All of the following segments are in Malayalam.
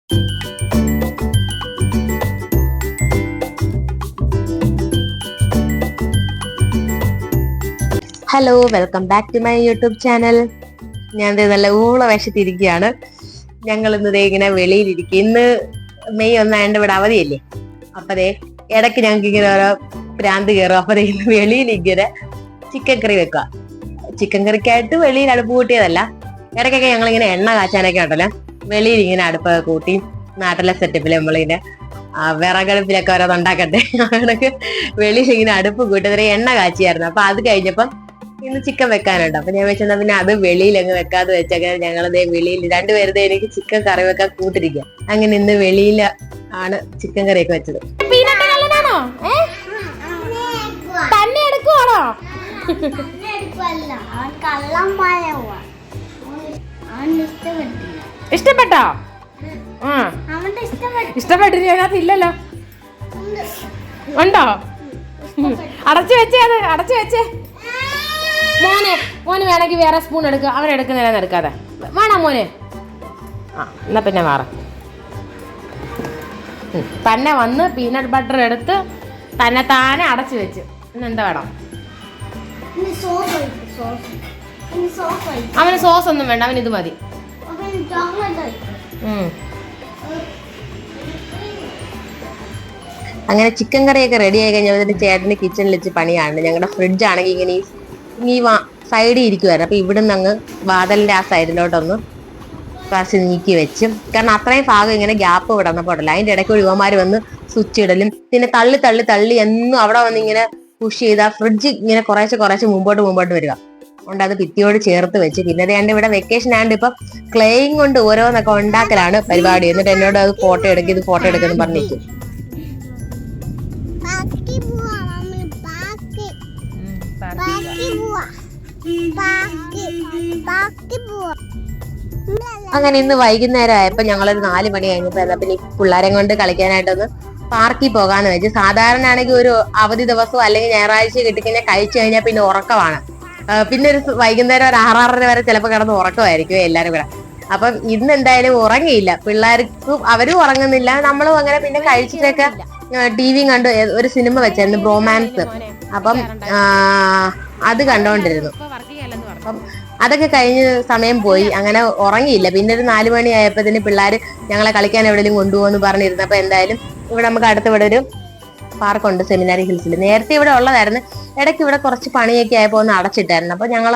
Hello, welcome back to my YouTube channel. ഞാൻ നല്ല ഊള വശത്തിരിക്കുകയാണ്. ഞങ്ങൾ ഇന്ന് ഇങ്ങനെ വെളിയിലിരിക്കും. ഇന്ന് മെയ് 1 ഇവിടെ അവധിയല്ലേ. അപ്പതേ ഇടയ്ക്ക് ഞങ്ങൾക്ക് ഇങ്ങനെ ഓരോ ഭ്രാന്ത് കയറും. അപ്പതേ ഇന്ന് വെളിയിലിങ്ങനെ ചിക്കൻ കറി വെക്കുക. ചിക്കൻ കറിക്കായിട്ട് വെളിയിൽ അടുപ്പ് കൂട്ടിയതല്ല. ഇടയ്ക്കൊക്കെ ഞങ്ങളിങ്ങനെ എണ്ണ കാച്ചാനൊക്കെ ഉണ്ടല്ലോ, വെളിയിൽ ഇങ്ങനെ അടുപ്പൊക്കെ കൂട്ടി നാട്ടിലെ സെറ്റപ്പിൽ നമ്മളിങ്ങനെ വിറകടുപ്പിലൊക്കെ ഓരോന്നുണ്ടാക്കട്ടെ. അതൊക്കെ വെളിയിൽ ഇങ്ങനെ അടുപ്പ് കൂട്ടി എണ്ണ കാച്ചിയായിരുന്നു. അപ്പൊ അത് കഴിഞ്ഞപ്പം ഇന്ന് ചിക്കൻ വെക്കാനുണ്ട്. അപ്പൊ ഞാൻ വെച്ചാൽ പിന്നെ അത് വെളിയിൽ അങ്ങ് വെക്കാതെ വെച്ചൊക്കെ ഞങ്ങളതേ വെളിയിൽ രണ്ടുപേരുടെ എനിക്ക് ചിക്കൻ കറി വെക്കാൻ കൂട്ടിരിക്കുക. അങ്ങനെ ഇന്ന് വെളിയിൽ ആണ് ചിക്കൻ കറിയൊക്കെ വെച്ചത്. ഇഷ്ടപ്പെട്ടോ? ഇഷ്ടപ്പെട്ടില്ല, അതിനകത്ത് ഇല്ലല്ലോ. ഉണ്ടോ? അടച്ചു വെച്ചേ, അത് അടച്ചു വെച്ചേ. മോന് വേണമെങ്കിൽ വേറെ സ്പൂൺ എടുക്കുക. അവൻ എടുക്കുന്നില്ലെന്ന് എടുക്കാതെ വേണം മോന്. എന്നാ പിന്നെ മാറ തന്നെ വന്ന് പീനട്ട് ബട്ടർ എടുത്ത് തന്നെ താനെ അടച്ചു വെച്ച്. ഇന്നെന്താ വേണം? അവന് സോസ് ഒന്നും വേണ്ട, അവൻ ഇത് മതി. അങ്ങനെ ചിക്കൻ കറിയൊക്കെ റെഡി ആയി കഴിഞ്ഞാൽ ചേട്ടന് കിച്ചണിൽ വെച്ച് പണിയാണ്. ഞങ്ങളുടെ ഫ്രിഡ്ജ് ആണെങ്കിൽ ഇങ്ങനെ ഈ സൈഡിൽ ഇരിക്കുമായിരുന്നു. അപ്പൊ ഇവിടുന്ന് അങ്ങ് വാതിലിന്റെ ആ സൈഡിലോട്ടൊന്ന് കുറച്ച് നീക്കി വെച്ച്, കാരണം അത്രയും ഭാഗം ഇങ്ങനെ ഗ്യാപ്പ് വിടന്നപ്പോഴല്ല. അതിന്റെ ഇടയ്ക്ക് യുവമാർ വന്ന് സ്വിച്ച് ഇടലും പിന്നെ തള്ളി തള്ളി തള്ളി എന്നും അവിടെ വന്ന് ഇങ്ങനെ പുഷ് ചെയ്താൽ ഫ്രിഡ്ജ് ഇങ്ങനെ കുറേശ്ശെ മുമ്പോട്ട് വരിക. അതുകൊണ്ട് അത് ഭിത്തിയോട് ചേർത്ത് വെച്ച് പിന്നെ ഞാൻ ഇവിടെ വെക്കേഷൻ ആണ്ട് ഇപ്പൊ ക്ലേയും കൊണ്ട് ഓരോന്നൊക്കെ ഉണ്ടാക്കലാണ് പരിപാടി. എന്നിട്ട് എന്നോട് അത് ഫോട്ടോ എടുക്കുന്നു പറഞ്ഞിരിക്കും. അങ്ങനെ ഇന്ന് വൈകുന്നേരം ആയപ്പോ ഞങ്ങളൊരു 4 മണി കഴിഞ്ഞപ്പോ എന്നാ പിന്നെ പിള്ളേരെ കൊണ്ട് കളിക്കാനായിട്ടൊന്ന് പാർക്കിൽ പോകാന്ന് വെച്ച്. സാധാരണ ആണെങ്കിൽ ഒരു അവധി ദിവസവും അല്ലെങ്കിൽ ഞായറാഴ്ച കിട്ടിക്കഴിഞ്ഞാൽ കഴിച്ചു കഴിഞ്ഞാൽ പിന്നെ ഉറക്കമാണ്. പിന്നെ ഒരു വൈകുന്നേരം ഒരു 6:30 വരെ ചിലപ്പോൾ കിടന്ന് ഉറക്കമായിരിക്കും എല്ലാരും കൂടെ. അപ്പം ഇന്ന് എന്തായാലും ഉറങ്ങിയില്ല. പിള്ളേർക്കും അവരും ഉറങ്ങുന്നില്ല, നമ്മളും അങ്ങനെ. പിന്നെ കഴിച്ചിട്ടൊക്കെ TV കണ്ട് ഒരു സിനിമ വെച്ചായിരുന്നു, ബ്രോമാൻസ്. അപ്പം അത് കണ്ടോണ്ടിരുന്നു. അപ്പം അതൊക്കെ കഴിഞ്ഞ് സമയം പോയി, അങ്ങനെ ഉറങ്ങിയില്ല. പിന്നെ ഒരു 4 മണി ആയപ്പോഴത്തേന് പിള്ളേര് ഞങ്ങളെ കളിക്കാൻ എവിടെയെങ്കിലും കൊണ്ടുപോകുന്നു പറഞ്ഞിരുന്നപ്പോ എന്തായാലും ഇവിടെ നമുക്ക് അടുത്ത് ഇവിടെ ഒരു പാർക്കുണ്ട്, സെമിനാരി ഹിൽസിൽ. നേരത്തെ ഇവിടെ ഉള്ളതായിരുന്നു, ഇടയ്ക്ക് ഇവിടെ കുറച്ച് പണിയൊക്കെ ആയപ്പോ ഒന്ന് അടച്ചിട്ടായിരുന്നു. അപ്പൊ ഞങ്ങൾ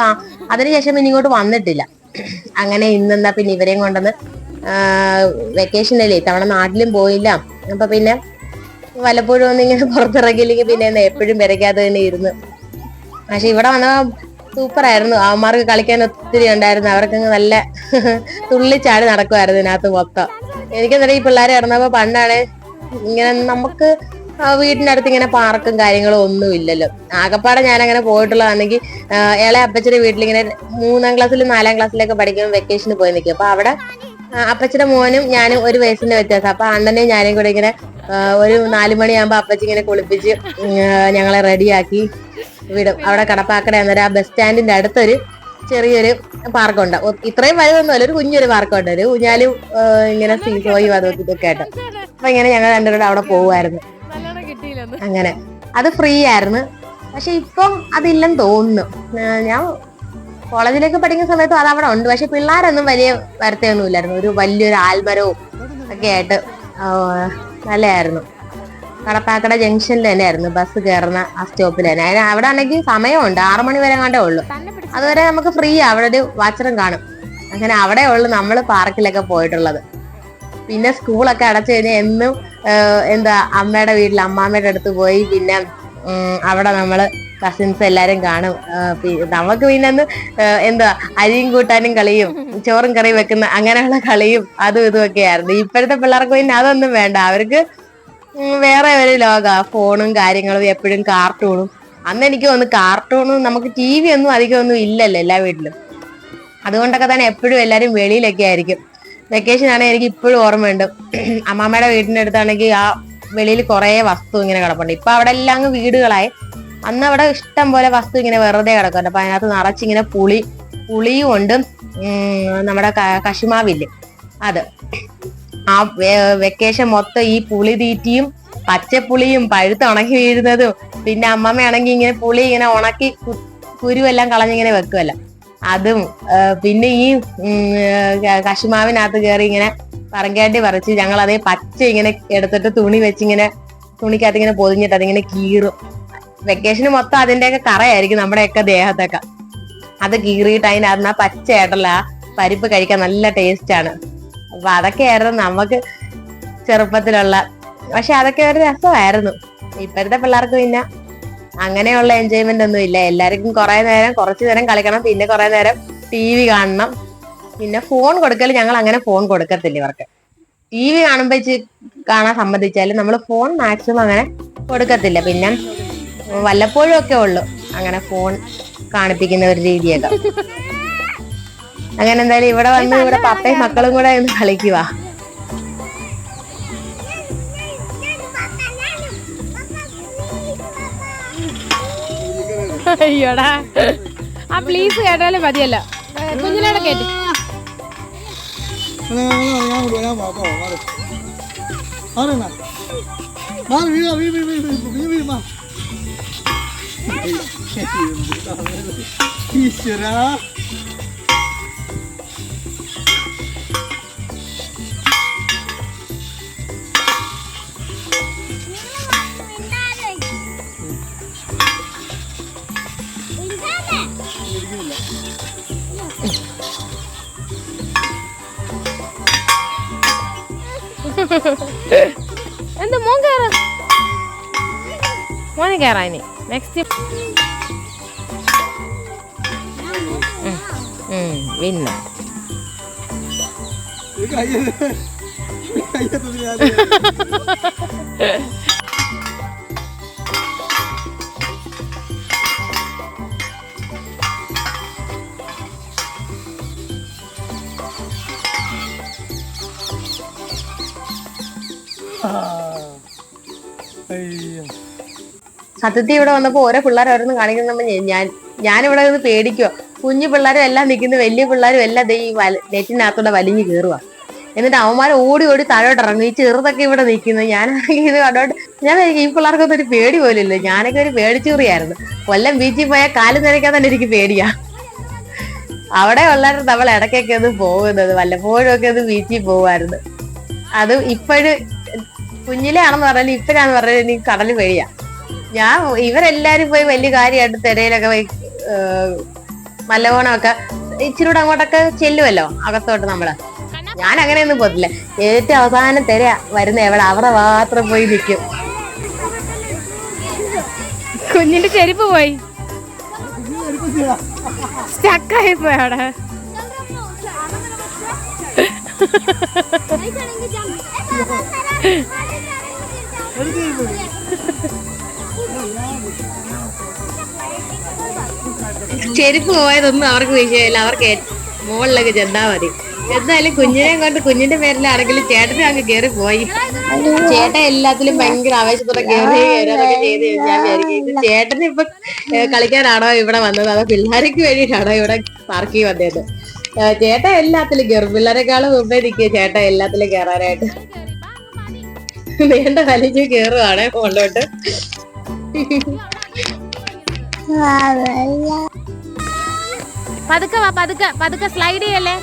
അതിനുശേഷം പിന്നെ ഇങ്ങോട്ട് വന്നിട്ടില്ല. അങ്ങനെ ഇന്നെന്താ പിന്നെ ഇവരെയും കൊണ്ടുവന്ന് വെക്കേഷനല്ലേ, തവണ നാട്ടിലും പോയില്ല. അപ്പൊ പിന്നെ വല്ലപ്പോഴും ഒന്നും ഇങ്ങനെ പുറത്തിറങ്ങിയില്ലെങ്കിൽ പിന്നെ എപ്പോഴും പെരയ്ക്കാതെ തന്നെ ഇരുന്ന്. പക്ഷെ ഇവിടെ വന്ന സൂപ്പറായിരുന്നു. അവന്മാർക്ക് കളിക്കാൻ ഒത്തിരി ഉണ്ടായിരുന്നു. അവർക്കങ്ങ് നല്ല തുള്ളിച്ചാടി നടക്കുമായിരുന്നു ഇതിനകത്ത് മൊത്തം. എനിക്കെന്നറിയാം ഈ പിള്ളേരെ ഇറന്നപ്പോ പണ്ടാണ് ഇങ്ങനെ നമുക്ക് വീടിന്റെ അടുത്ത് ഇങ്ങനെ പാർക്കും കാര്യങ്ങളും ഒന്നും ഇല്ലല്ലോ. ആകപ്പാടെ ഞാൻ അങ്ങനെ പോയിട്ടുള്ളതാണെങ്കിൽ ഇളയ അപ്പച്ചന്റെ വീട്ടിലിങ്ങനെ 3ാം ക്ലാസ്സിലും 4ാം ക്ലാസ്സിലൊക്കെ പഠിക്കുമ്പോൾ വെക്കേഷന് പോയി നിൽക്കും. അപ്പൊ അവിടെ അപ്പച്ചന്റെ മോനും ഞാനും ഒരു വയസ്സിന്റെ വ്യത്യാസം. അപ്പൊ അണ്ണനെയും ഞാനും കൂടെ ഇങ്ങനെ ഒരു 4 മണിയാകുമ്പോ അപ്പച്ചി ഇങ്ങനെ കുളിപ്പിച്ച് ഞങ്ങളെ റെഡിയാക്കി വിടും. അവിടെ കടപ്പാക്കട എന്നൊരു ആ ബസ് സ്റ്റാൻഡിന്റെ അടുത്തൊരു ചെറിയൊരു പാർക്കുണ്ട്. ഇത്രയും വലുതൊന്നുമല്ല, ഒരു കുഞ്ഞൊരു പാർക്കുണ്ട്. ഒരു ഊഞ്ഞാലും ഇങ്ങനെ സീസോയും അതൊക്കെ ആയിട്ട്. അപ്പൊ ഇങ്ങനെ ഞങ്ങൾ രണ്ടുപേരും അവിടെ പോകുമായിരുന്നു. അങ്ങനെ അത് ഫ്രീ ആയിരുന്നു. പക്ഷെ ഇപ്പം അതില്ലെന്ന് തോന്നുന്നു. ഞാൻ കോളേജിലേക്ക് പഠിക്കുന്ന സമയത്തും അത് അവിടെ ഉണ്ട്. പക്ഷെ പിള്ളേരൊന്നും വലിയ വരത്തൊന്നും ഇല്ലായിരുന്നു. ഒരു വലിയൊരു ആൽമരവും ഒക്കെ ആയിട്ട് നല്ലതായിരുന്നു. കടപ്പാക്കട ജംഗ്ഷനിൽ തന്നെ ആയിരുന്നു ബസ് കയറുന്ന ആ സ്റ്റോപ്പിൽ തന്നെ. അവിടെ ആണെങ്കിൽ സമയമുണ്ട്, 6 മണി വരെ കണ്ടേ ഉള്ളു. അതുവരെ നമുക്ക് ഫ്രീ. അവിടെ ഒരു വാച്ചറും കാണും. അങ്ങനെ അവിടെ ഉള്ളു നമ്മൾ പാർക്കിലൊക്കെ പോയിട്ടുള്ളത്. പിന്നെ സ്കൂളൊക്കെ അടച്ചു കഴിഞ്ഞാൽ എന്നും അമ്മയുടെ വീട്ടിൽ അമ്മാമ്മയുടെ അടുത്ത് പോയി. പിന്നെ അവിടെ നമ്മള് കസിൻസ് എല്ലാരും കാണും. നമുക്ക് പിന്നെ അരിയും കൂട്ടാനും കളിയും ചോറും കറിയും വെക്കുന്ന അങ്ങനെയുള്ള കളിയും അതും ഇതുമൊക്കെ ആയിരുന്നു. ഇപ്പോഴത്തെ പിള്ളേർക്ക് പിന്നെ അതൊന്നും വേണ്ട. അവർക്ക് വേറെ ഒരു ലോക, ഫോണും കാര്യങ്ങളും, എപ്പോഴും കാർട്ടൂണും. അന്ന് എനിക്ക് തോന്നുന്നു കാർട്ടൂണും നമുക്ക് TV ഒന്നും അധികം ഒന്നും ഇല്ലല്ലോ എല്ലാ വീട്ടിലും. അതുകൊണ്ടൊക്കെ തന്നെ എപ്പോഴും എല്ലാരും വെളിയിലൊക്കെ ആയിരിക്കും. വെക്കേഷൻ ആണെങ്കിൽ എനിക്ക് ഇപ്പോഴും ഓർമ്മയുണ്ട്, അമ്മാമ്മയുടെ വീടിന്റെ അടുത്താണെങ്കിൽ ആ വെളിയിൽ കുറെ വസ്തു ഇങ്ങനെ കിടപ്പുണ്ട്. ഇപ്പൊ അവിടെ എല്ലാം അങ്ങ് വീടുകളായി. അന്ന് അവിടെ ഇഷ്ടം പോലെ വസ്തു ഇങ്ങനെ വെറുതെ കിടക്കുന്നുണ്ട്. അപ്പൊ അതിനകത്ത് നിറച്ചിങ്ങനെ പുളിയും ഉണ്ട്. നമ്മുടെ കശുമാവില്ലേ അത്, ആ വെക്കേഷൻ മൊത്തം ഈ പുളി തീറ്റിയും പച്ചപ്പുളിയും പഴുത്ത് ഉണക്കി വീഴുന്നതും പിന്നെ അമ്മമ്മയാണെങ്കിൽ ഇങ്ങനെ പുളി ഇങ്ങനെ ഉണക്കി കുരുവെല്ലാം കളഞ്ഞിങ്ങനെ വെക്കുമല്ലോ അതും പിന്നെ ഈ കശുമാവിനകത്ത് കയറി ഇങ്ങനെ പറങ്കാണ്ടി പറിച്ച് ഞങ്ങൾ അതേ പച്ച ഇങ്ങനെ എടുത്തിട്ട് തുണി വെച്ചിങ്ങനെ തുണിക്കകത്ത് ഇങ്ങനെ പൊതിഞ്ഞിട്ട് അതിങ്ങനെ കീറും. വെക്കേഷന് മൊത്തം അതിന്റെയൊക്കെ കറയായിരിക്കും നമ്മുടെയൊക്കെ ദേഹത്തൊക്കെ. അത് കീറിയിട്ട് അതിനകത്ത് ആ പച്ചയായിട്ടുള്ള ആ പരിപ്പ് കഴിക്കാൻ നല്ല ടേസ്റ്റ് ആണ്. അപ്പൊ അതൊക്കെയായിരുന്നു നമുക്ക് ചെറുപ്പത്തിലുള്ള, പക്ഷെ അതൊക്കെ ഒരു രസമായിരുന്നു. ഇപ്പോഴത്തെ പിള്ളേർക്ക് പിന്നെ അങ്ങനെയുള്ള എൻജോയ്മെന്റ് ഒന്നും ഇല്ല. എല്ലാവർക്കും കുറച്ചു നേരം കളിക്കണം, പിന്നെ കുറെ നേരം TV കാണണം. പിന്നെ ഫോൺ കൊടുക്കൽ ഞങ്ങൾ അങ്ങനെ ഫോൺ കൊടുക്കത്തില്ല ഇവർക്ക്. TV കാണാൻ സമ്മതിച്ചാലും നമ്മൾ ഫോൺ മാക്സിമം അങ്ങനെ കൊടുക്കത്തില്ല. പിന്നെ വല്ലപ്പോഴും ഒക്കെ ഉള്ളു അങ്ങനെ ഫോൺ കാണിപ്പിക്കുന്ന ഒരു രീതിയൊക്കെ. അങ്ങനെ എന്തായാലും ഇവിടെ വന്ന് ഇവിടെ പപ്പയും മക്കളും കൂടെ ഒന്ന് കളിക്കുവാ. അയ്യോടാ, ആ പ്ലീസ് കേട്ടാലും മതിയല്ലോ. കുഞ്ഞിനോടെ കേട്ടി ഈശ്വരാ. എന്ത് മോൻ കേറ മോനെ കേറാ ഇനി നെക്സ്റ്റ് പിന്നെ സത്യത്തിൽ ഇവിടെ വന്നപ്പോ ഓരോ പിള്ളേർ ഓരോന്ന് കാണിക്കുന്ന ഞാനിവിടെ നിന്ന് പേടിക്കുക. കുഞ്ഞു പിള്ളേരും എല്ലാം നിൽക്കുന്നു, വലിയ പിള്ളേരും എല്ലാം ഈ നെറ്റിനകത്തൂടെ വലിഞ്ഞു കയറുക. എന്നിട്ട് അവന്മാർ ഓടി ഓടി താഴോട്ട് ഇറങ്ങും. ഈ ചെറുതൊക്കെ ഇവിടെ നിൽക്കുന്നു. ഞാനാണെങ്കിൽ ഇത് കണ്ടോട്ട് ഞാൻ ഈ പിള്ളേർക്കൊന്നും ഒരു പേടി പോലില്ല. ഞാനൊക്കെ ഒരു പേടിച്ചൂറിയായിരുന്നു. കൊല്ലം ബീച്ചിൽ പോയാൽ കാല് നനയ്ക്കാൻ തന്നെ എനിക്ക് പേടിയാ. അവിടെ ഉള്ളവരും നമ്മൾ ഇടയ്ക്കൊക്കെ ഒന്ന് പോകുന്നത്, വല്ലപ്പോഴും ഒക്കെ ഒന്ന് ബീച്ചിൽ പോകുമായിരുന്നു. അത് ഇപ്പോഴും കുഞ്ഞിലെ ആണെന്ന് പറഞ്ഞാലും ഇപ്പോഴാന്ന് പറഞ്ഞാൽ എനിക്ക് കടല് പേടിയാ. ഇവരെല്ലാരും പോയി വലിയ കാര്യമായിട്ട് തിരയിലൊക്കെ പോയി മല്ലകോണമൊക്കെ ഇച്ചിരി കൂടെ അങ്ങോട്ടൊക്കെ ചെല്ലുമല്ലോ അകത്തോട്ട് നമ്മള്. ഞാൻ അങ്ങനെയൊന്നും പോത്തില്ല. ഏറ്റവും അവസാനം തിര വരുന്ന എവിടെ അവിടെ മാത്രം പോയി നിൽക്കും. കുഞ്ഞിന്റെ ചെരുപ്പ് പോയി സ്റ്റക്കായി പോയി അവിടെ. ചെരുപ്പ് പോയതൊന്നും അവർക്ക് വിഷയമില്ല. അവർക്ക് മുകളിലൊക്കെ ചെന്നാ മതി. എന്തായാലും കുഞ്ഞിനെ കൊണ്ട് കുഞ്ഞിന്റെ പേരിലാണെങ്കിലും ചേട്ടനും അങ്ങ് കയറി പോയി. ചേട്ടൻ എല്ലാത്തിലും ഭയങ്കര ആവേശത്തോടെ കയറാതൊക്കെ ചെയ്ത് ഞാൻ വിചാരിക്കും ചേട്ടന് ഇപ്പൊ കളിക്കാനാണോ ഇവിടെ വന്നത്, അതോ പിള്ളേർക്ക് വേണ്ടിയിട്ടാണോ ഇവിടെ പാർക്കിൽ വന്നത്? ചേട്ടൻ എല്ലാത്തിലും കയറും. പിള്ളേരെക്കാളും മുമ്പേ നിൽക്കുക ചേട്ടൻ എല്ലാത്തിലും കയറാനായിട്ട്. വേണ്ട വലിച്ചു കയറുവാണ് മുകളിലോട്ട്. പതുക്കെ വാ, പതുക്കെ പതുക്കെ സ്ലൈഡ് ചെയ്യല്ലേ.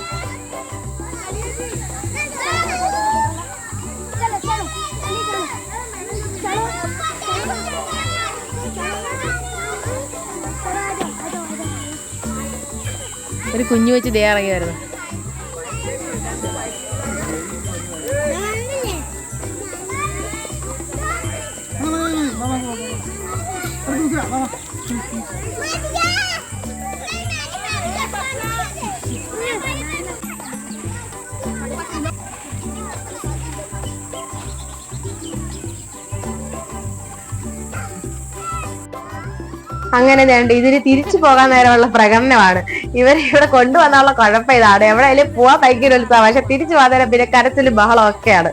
ഒരു കുഞ്ഞു വെച്ച് ദേ ഇറങ്ങി വരുന്നു. അങ്ങനെ വേണ്ട ഇതിന് തിരിച്ചു പോകാൻ നേരമുള്ള പ്രകടനമാണ്. ഇവരെ ഇവിടെ കൊണ്ടുവന്നുള്ള കുഴപ്പം ഇതാണ്. എവിടെയെങ്കിലും പോവാൻ ഭയങ്കര ഉത്സാഹം, പക്ഷെ തിരിച്ചു പോകാൻ നേരം പിന്നെ കരച്ചിലും ബഹളം ഒക്കെയാണ്.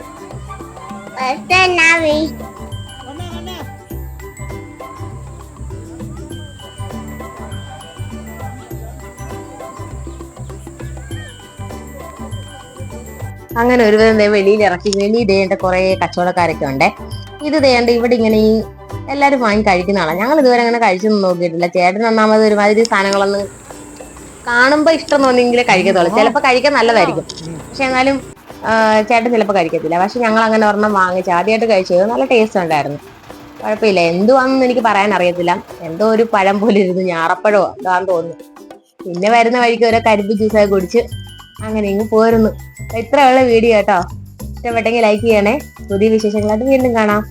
അങ്ങനെ ഒരു വിധം വെളിയിൽ ഇറക്കി. വെളിയിൽ ദേണ്ട കുറെ കച്ചവടക്കാരൊക്കെ ഉണ്ട്. ഇത് ദേണ്ട ഇവിടെ ഇങ്ങനെ ഈ എല്ലാരും വാങ്ങി കഴിക്കുന്നതാണ്. ഞങ്ങൾ ഇതുവരെ അങ്ങനെ കഴിച്ചൊന്നും നോക്കിയിട്ടില്ല. ചേട്ടൻ ഒന്നാമത് ഒരുമാതിരി സാധനങ്ങളൊന്നും കാണുമ്പോ ഇഷ്ടം തോന്നിയെങ്കിലേ കഴിക്കത്തുള്ളൂ. ചിലപ്പോൾ കഴിക്കാൻ നല്ലതായിരിക്കും, പക്ഷെ എന്നാലും ചേട്ടൻ ചിലപ്പോൾ കഴിക്കത്തില്ല. പക്ഷെ ഞങ്ങൾ അങ്ങനെ ഒരെണ്ണം വാങ്ങിച്ച് ആദ്യമായിട്ട് കഴിച്ചത് നല്ല ടേസ്റ്റ് ഉണ്ടായിരുന്നു. കുഴപ്പമില്ല. എന്തുവാണെന്ന് എനിക്ക് പറയാൻ അറിയത്തില്ല. എന്തോ ഒരു പഴം പോലെ ഇരുന്നു, ഞാറപ്പഴമോ എന്താന്ന് തോന്നുന്നു. പിന്നെ വരുന്ന വഴിക്ക് ഓരോ കരിമ്പ് ജ്യൂസൊക്കെ കുടിച്ച് അങ്ങനെ ഇങ്ങ് പോരുന്നു. ഇത്രയുള്ള വീഡിയോ കേട്ടോ. ഇഷ്ടപ്പെട്ടെങ്കിൽ ലൈക്ക് ചെയ്യണേ. പുതിയ വിശേഷങ്ങളായിട്ട് വീണ്ടും കാണാം.